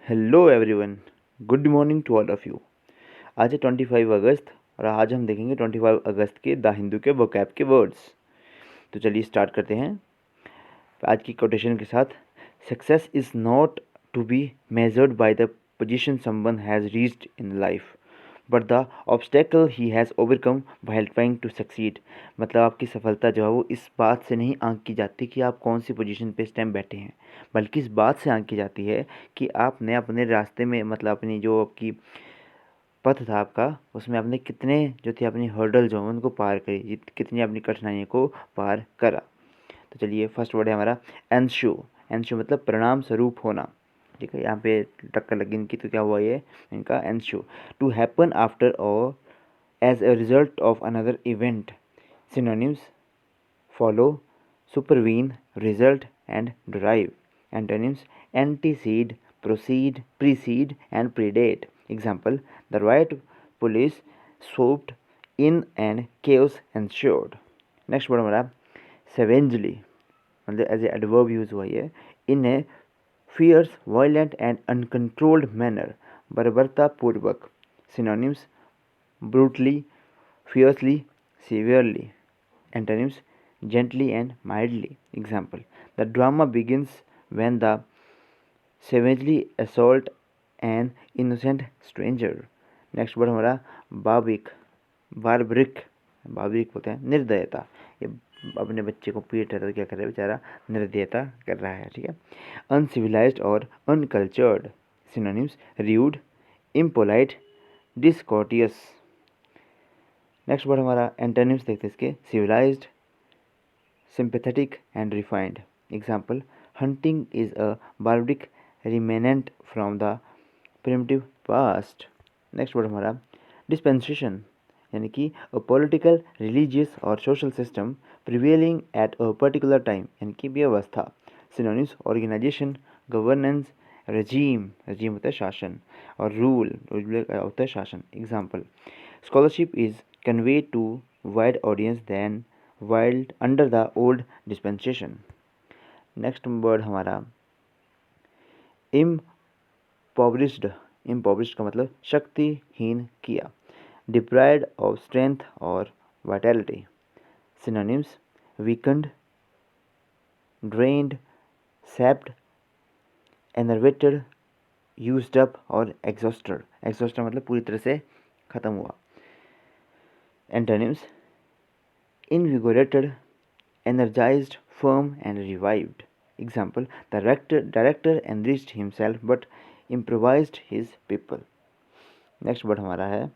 Hello everyone, good morning to all of you. आज है 25 अगस्त और आज हम देखेंगे 25 अगस्त के द हिंदू के वोकैब के वर्ड्स। तो चलिए स्टार्ट करते हैं आज की कोटेशन के साथ। Success is not to be measured by the position someone has reached in life but the obstacle he has overcome while trying to succeed. मतलब आपकी सफलता जो है वो इस बात से नहीं आंकी जाती कि आप कौन सी पोजीशन पे इस टाइम बैठे हैं, बल्कि इस बात से आंकी जाती है कि आपने अपने रास्ते में मतलब अपनी जो आपकी पथ था आपका, उसमें आपने कितने जो थे अपनी हर्डल जो हैं उनको पार करी, कितनी अपनी कठिनाइयों को पार करा। तो चलिए फर्स्ट वर्ड है हमारा एंशु। एंशु मतलब परिणाम स्वरूप होना। ठीक है, यहाँ पे टक्कर लगी इनकी, तो क्या हुआ ये इनका एंशु। टू हैपन आफ्टर और as a result of another event. Synonyms: follow, supervene, result, and derive. Antonyms: antecede, proceed, precede, and predate. Example: the riot police swooped in and chaos ensued. Next word हमारा savagely, मतलब as a adverb use हुआ है, in a fierce, violent and uncontrolled manner, बर्बरतापूर्वक। Synonyms: brutally, fiercely, severely. Antonyms: gently and mildly. Example: the drama begins when the savagely assault an innocent stranger. Next word हमारा बाबिक, बारब्रिक, बाबिक होते हैं निर्दयता। ये अपने बच्चे को पीट रहा था तो क्या कर रहा है बेचारा, निर्दयता कर रहा है। ठीक है। अनसिविलाइज्ड और uncultured. Synonyms: rude, impolite, discourteous. Next word हमारा एंटोनिम्स देखते हैं इसके। Civilized, sympathetic and refined. Example: hunting is a barbaric remnant from the primitive past. Next word हमारा dispensation, यानी कि a political, religious और social system prevailing at a particular time, यानी कि व्यवस्था। Synonyms: organization, governance, regime, regime होता है शासन, और rule, rule होता है शासन। Example: scholarship is conveyed to wide audience than while under the old dispensation. Next word हमारा impoverished. impoverished का मतलब शक्तिहीन किया, deprived of strength और vitality. Synonyms: weakened, drained, sapped, enervated, used up और exhausted. exhausted मतलब पूरी तरह से खत्म हुआ। Antonyms: invigorated, energized, firm and revived. Example: the director enriched himself but improvised his people. Next word हमारा है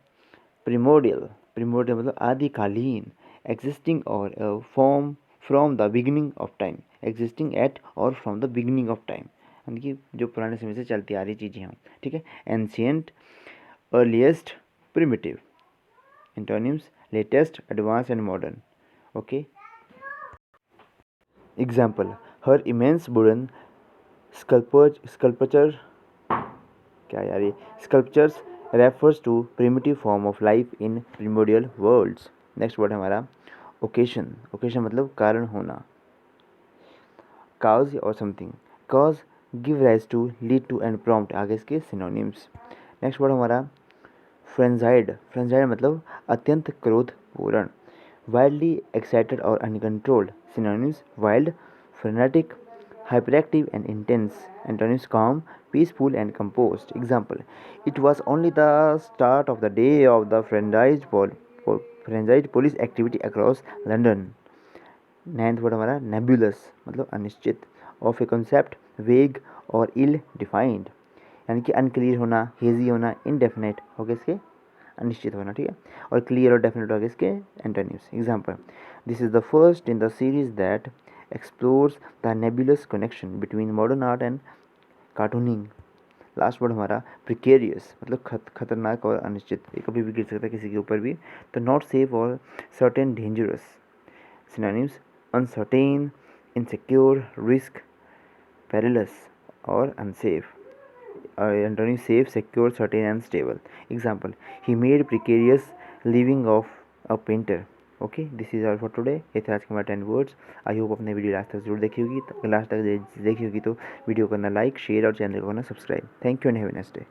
प्रिमोडियल। प्रिमोडियल मतलब आदिकालीन, existing or form from the beginning of time, existing at or from the beginning of time, यानी कि जो पुराने समय से चलती आ रही चीज़ें हैं। ठीक है। Ancient, earliest, primitive. Antonyms: latest, advance and modern. Okay. Example: her immense wooden sculpture क्या यार ये sculptures refers to primitive form of life in primordial worlds. Next word हमारा occasion. occasion मतलब कारण होना, cause और something. cause, give rise to, lead to and prompt, आगे इसके synonyms. नेक्स्ट वर्ड हमारा frenzied. frenzied मतलब अत्यंत क्रोधपूर्ण, wildly excited or uncontrolled. Synonyms: wild, frenetic, hyperactive and intense. Antonyms: calm, peaceful and composed. Example: it was only the start of the day of the frenzied police activity across London. Ninth word हमारा nebulous मतलब अनिश्चित, of a concept vague और ill defined, यानी कि unclear होना, hazy होना, indefinite हो गया इसके अनिश्चित होना। ठीक है। और क्लियर और डेफिनेट हो गया इसके antonyms. Example: this is the first in the series that explores the नेबुलस connection between modern art and cartooning. Last word हमारा प्रिकेरियस मतलब खतरनाक और अनिश्चित, ये कभी भी गिर सकता है किसी के ऊपर भी। तो नॉट सेफ और certain, dangerous. Synonyms: uncertain, insecure, risk, perilous और unsafe. Anthony safe, secure, certain and stable. Example: he made precarious living of a painter. Okay, this is all for today. ये थे आज के हमारे 10 वर्ड्स। आई होप अपने video last तक जरूर देखी होगी। लास्ट तक देखी होगी तो वीडियो करना लाइक, शेयर और चैनल को करना subscribe. Thank you and have a nice day.